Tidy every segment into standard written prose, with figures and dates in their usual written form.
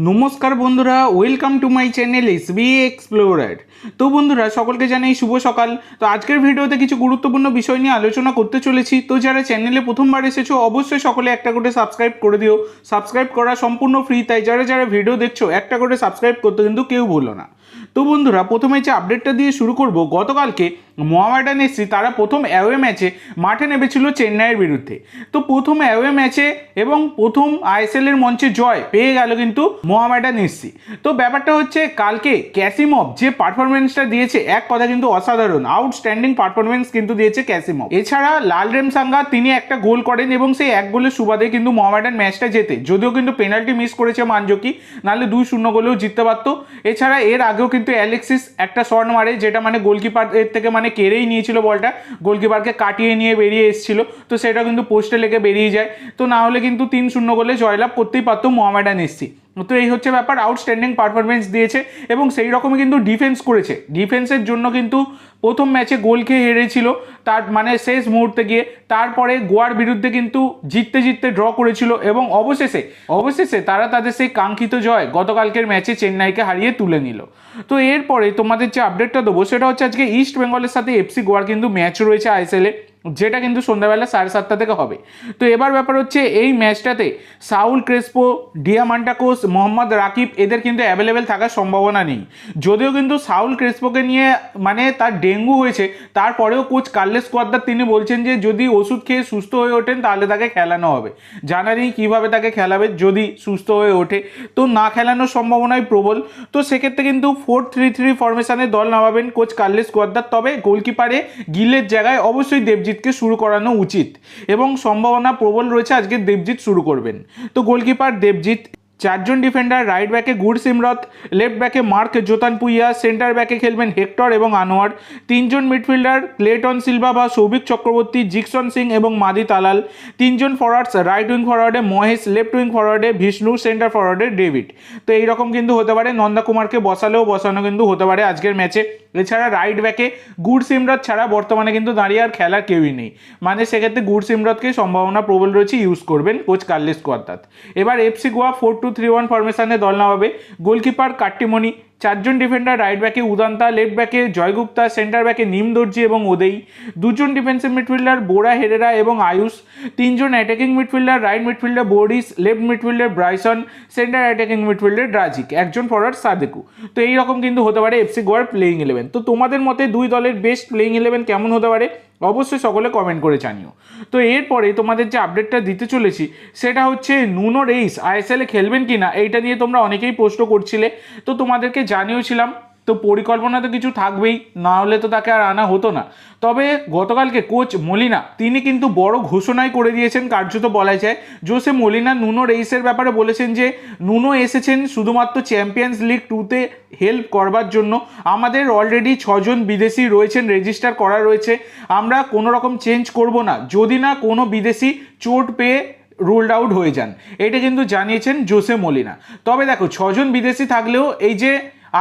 নমস্কার বন্ধুরা, welcome to my channel SB explorer. তো বন্ধুরা, সকলকে জানাই শুভ সকাল। তো আজকের ভিডিওতে কিছু গুরুত্বপূর্ণ বিষয় নিয়ে আলোচনা করতে চলেছি। তো যারা চ্যানেলে প্রথমবার এসেছো অবশ্যই সকলে একটা করে সাবস্ক্রাইব করে দিও। সাবস্ক্রাইব করা সম্পূর্ণ ফ্রি, তাই যারা যারা ভিডিও দেখছো একটা করে সাবস্ক্রাইব করতে কিন্তু কেউ ভুলো না। তো বন্ধুরা, প্রথমে যে আপডেটটা দিয়ে শুরু করব, গতকালকে মোহামেডান এফসি তারা প্রথম অ্যাওয়ে ম্যাচে মাঠে নেমেছিল চেন্নাইয়ের বিরুদ্ধে। তো প্রথম অ্যাওয়ে ম্যাচে এবং প্রথম আইএসএল এর মঞ্চে জয় পেয়ে গেল কিন্তু মোহামেডান এফসি। তো ব্যাপারটা হচ্ছে, কালকে ক্যাসিমভ যে পারফরমেন্সটা দিয়েছে, এক কথা কিন্তু অসাধারণ, আউটস্ট্যান্ডিং পারফরমেন্স কিন্তু দিয়েছে ক্যাসিমভ। এছাড়া লালরেমসাঙ্গা তিনি একটা গোল করেন এবং সেই এক গোলের সুবাদে কিন্তু মোহামেডান ম্যাচটা জেতে, যদিও কিন্তু পেনাল্টি মিস করেছে মানজোকি, নাহলে 2-0 গোলেও জিততে পারত। এছাড়া এর আগেও কিন্তু অ্যালেক্সিস একটা শট মারে, যেটা মানে গোলকিপার এর থেকে মানে কেড়েই নিয়েছিল বলটা, গোলকিপারকে কাটিয়ে নিয়ে বেরিয়ে এসেছিল, তো সেটা কিন্তু পোস্টে লেগে বেরিয়ে যায়। তো না হলে কিন্তু 3-0 গোলে জয়লাভ করতেই পারতো মোহামেডান এফসি। তো এই হচ্ছে ব্যাপার, আউটস্ট্যান্ডিং পারফরমেন্স দিয়েছে এবং সেই রকমই কিন্তু ডিফেন্স করেছে। ডিফেন্সের জন্য কিন্তু প্রথম ম্যাচে গোল খেয়ে হেরেছিল, তার মানে শেষ মুহূর্তে গিয়ে, তারপরে গোয়ার বিরুদ্ধে কিন্তু জিততে জিততে ড্র করেছিল এবং অবশেষে তারা তাদের সেই কাঙ্ক্ষিত জয় গতকালকের ম্যাচে চেন্নাইকে হারিয়ে তুলে নিল। তো এরপরে তোমাদের যে আপডেটটা দেবো সেটা হচ্ছে, আজকে ইস্ট বেঙ্গলের সাথে এফসি গোয়ার কিন্তু ম্যাচ রয়েছে আইএসএলে, যেটা কিন্তু সন্ধ্যাবেলা 7:30 থেকে হবে। তো এবার ব্যাপার হচ্ছে, এই ম্যাচটাতে Saul Crespo, Diamantakos, Mohammad Rakib এদের কিন্তু অ্যাভেলেবেল থাকার সম্ভাবনা নেই। যদিও কিন্তু সাউল ক্রেসপোকে নিয়ে মানে তার ডেঙ্গু হয়েছে, তারপরেও কোচ কার্লোস কোয়াদ্রাদো তিনি বলছেন যে যদি ওষুধ খেয়ে সুস্থ হয়ে ওঠেন তাহলে তাকে খেলানো হবে। জানা নেই কীভাবে তাকে খেলাবে যদি সুস্থ হয়ে ওঠে, তো না খেলানোর সম্ভাবনাই প্রবল। তো সেক্ষেত্রে কিন্তু 4-3-3 ফরমেশনে দল নামাবেন কোচ কার্লোস কোয়াদ্রাদো। তবে গোলকিপারে গিলের জায়গায় অবশ্যই দেবজিৎকে শুরু করানো উচিত এবং সম্ভাবনা প্রবল রয়েছে আজকে দেবজিৎ শুরু করবেন। তো গোলকিপার দেবজিৎ, 4 জন ডিফেন্ডার, রাইট ব্যাকে গুরসিমরত, লেফট ব্যাকে মার্ক জোতানপুইয়া, সেন্টার ব্যাকে খেলবেন হেক্টর এবং আনোয়ার, 3 জন মিডফিল্ডার ক্লেটন সিলভা বা সৌভিক চক্রবর্তী, জিকসন সিং এবং মাদি তালাল, 3 জন ফরওয়ার্ডস, রাইট উইং ফরওয়ার্ডে মহেশ, লেফট উইং ফরওয়ার্ডে বিষ্ণু, সেন্টার ফরওয়ার্ডে ডেভিড। তো এইরকম কিন্তু হতে পারে, নন্দা কুমারকে বসানো কিন্তু হতে পারে আজকের ম্যাচে। এছাড়া রাইট ব্যাকে গুরসিমরত ছাড়া বর্তমানে কিন্তু দাঁড়িয়ে আর খেলার কেউই নেই, মানে সেক্ষেত্রে গুরসিমরতকে সম্ভাবনা প্রবল রয়েছে ইউজ করবেন কোচ কার্লোস কোয়াদ্রাদো। এবার এফসি গোয়া 4-2-3-1 ফরমেশনে দল নামাবে। গোলকিপার কাট্টিমণি, 4 জন ডিফেন্ডার, রাইট ব্যাকে উদান্তা, লেফট ব্যাকে জয়গুপ্তা, সেন্টার ব্যাকে নিম দর্জি এবং ওদেই, 2 জন ডিফেন্সিভ মিডফিল্ডার বোরা হেরেরা এবং আয়ুষ, 3 জন attacking midfielder, right midfielder Boris, left midfielder Bryson, centre attacking midfielder Drazic, 1 জন ফরওয়ার্ড সাদেকু। তো এইরকম কিন্তু হতে পারে এফসি গোয়ার প্লেইং 11। তো তোমাদের মতে দুই দলের বেস্ট প্লেইং 11 কেমন হতে পারে অবশ্যই সকলে কমেন্ট করে জানিও। তো এরপরে তোমাদের যে আপডেটটা দিতে চলেছি সেটা হচ্ছে, নুনো রেইস আইএসএলে খেলবেন কি না, এইটা নিয়ে তোমরা অনেকেই প্রশ্ন করছিলে, তো তোমাদেরকে জানিয়েছিলাম। তো পরিকল্পনা তো কিছু থাকবেই, না হলে তো তাকে আর আনা হতো না। তবে গতকালকে কোচ মলিনা তিনি কিন্তু বড় ঘোষণাই করে দিয়েছেন, কার্যত বলা যায় জোসে মলিনা নুনো রেইসের ব্যাপারে বলেছেন যে নুনো এসেছেন শুধুমাত্র চ্যাম্পিয়ন্স লিগ 2-তে হেল্প করবার জন্য। আমাদের অলরেডি 6 জন বিদেশি রয়েছেন, রেজিস্টার করা রয়েছে, আমরা কোনো রকম চেঞ্জ করব না যদি না কোনো বিদেশি চোট পেয়ে রুলড আউট হয়ে যান, এটা কিন্তু জানিয়েছেন জোসে মলিনা। তবে দেখো, 6 জন বিদেশি থাকলেও এই যে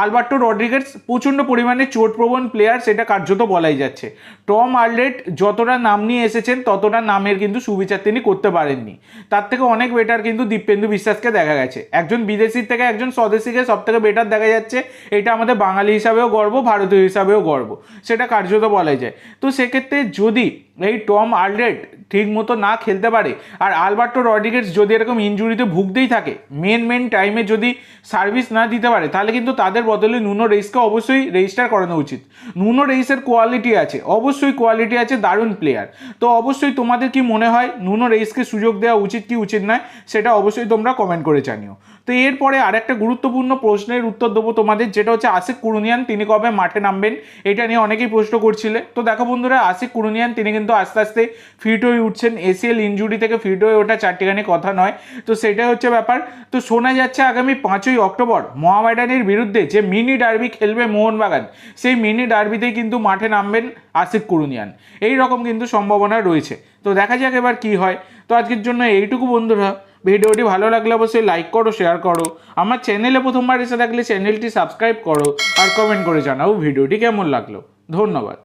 আলবার্টো রড্রিগেজ প্রচণ্ড পরিমাণে চোটপ্রবণ প্লেয়ার, সেটা কার্যত বলাই যাচ্ছে। টম আলরেড যতটা নাম নিয়ে এসেছেন ততটা নামের কিন্তু সুবিচার তিনি করতে পারেননি, তার থেকে অনেক বেটার কিন্তু দীপেন্দু বিশ্বাসকে দেখা গেছে। একজন বিদেশির থেকে একজন স্বদেশিকে সব থেকে বেটার দেখা যাচ্ছে, এটা আমাদের বাঙালি হিসাবেও গর্ব, ভারতীয় হিসাবেও গর্ব, সেটা কার্যত বলাই যায়। তো সেক্ষেত্রে যদি এই টম আলরেড ঠিক মতো না খেলতে পারে আর আলবার্টো রড্রিগেজ যদি এরকম ইনজুরিতে ভুগতেই থাকে, মেন টাইমে যদি সার্ভিস না দিতে পারে, তাহলে কিন্তু তাদের বদলে নুনো রেইসকে অবশ্যই রেজিস্টার করানো উচিত। নুনো রেইসের কোয়ালিটি আছে, অবশ্যই কোয়ালিটি আছে, দারুণ প্লেয়ার। তো অবশ্যই তোমাদের কি মনে হয় নুনো রেইসকে সুযোগ দেওয়া উচিত কি উচিত নয়, সেটা অবশ্যই তোমরা কমেন্ট করে জানিও। তো এরপরে আরেকটা গুরুত্বপূর্ণ প্রশ্নের উত্তর দেবো তোমাদের, যেটা হচ্ছে আশিক কুরুনিয়ান তিনি কবে মাঠে নামবেন, এটা নিয়ে অনেকেই প্রশ্ন করছিলে। তো দেখো বন্ধুরা, আশিক কুরুনিয়ান তিনি কিন্তু আস্তে আস্তে ফিট হয়ে উঠছেন, এসিএল ইনজুরি থেকে ফিট হয়ে ওঠা চারটিখানি কথা নয়। তো সেটাই হচ্ছে ব্যাপার। তো শোনা যাচ্ছে আগামী 5ই অক্টোবর মোহামেডানের বিরুদ্ধে যে মিনি ডার্বি খেলবে মোহনবাগান, সেই মিনি ডার্বিতেই কিন্তু মাঠে নামবেন আশিক কুরুনিয়ান, এই রকম কিন্তু সম্ভাবনা রয়েছে। তো দেখা যাক এবার কি হয়। তো আজকের জন্য এইটুকু বন্ধুরা, ভিডিওটি ভালো লাগলে অবশ্যই লাইক করো, শেয়ার করো, আমার চ্যানেলে প্রথমবার এসে থাকলে চ্যানেলটি সাবস্ক্রাইব করো আর কমেন্ট করে জানাও ভিডিওটি কেমন লাগলো। ধন্যবাদ।